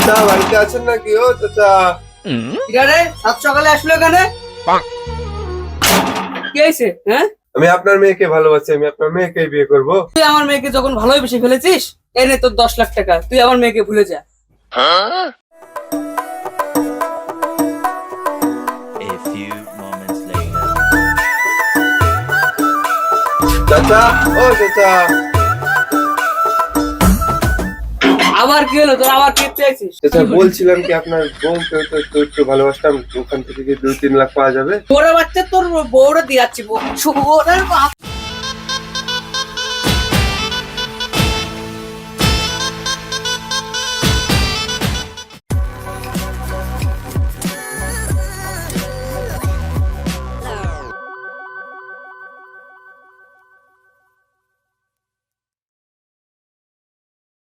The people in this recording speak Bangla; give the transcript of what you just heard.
চাচা বাড়িতে আছেন নাকি? ও চাচা, আরে সাত সকালে আসলো এখানে কি হয়েছে? হ্যাঁ, আমি আপনার মেয়েকে ভালোবাসি, আমি আপনার মেয়েকেই বিয়ে করব। তুই আমার মেয়েকে যখন ভালোই বেশি ফেলেছিস, এনে তোর 10 লাখ টাকা, তুই আমার মেয়েকে ভুলে যা। A few moments later. চাচা, ও চাচা, আবার কি হলো তোর? আবার কি চাইছিস? চাচা বলছিলাম কি আপনার বউকে তো একটু ভালোবাসতাম, ওখান থেকে কি 2-3 লাখ পাওয়া যাবে? তোরা বাচ্চা তোর বউরা দিয়ে যাচ্ছি, শুভরার বাপ।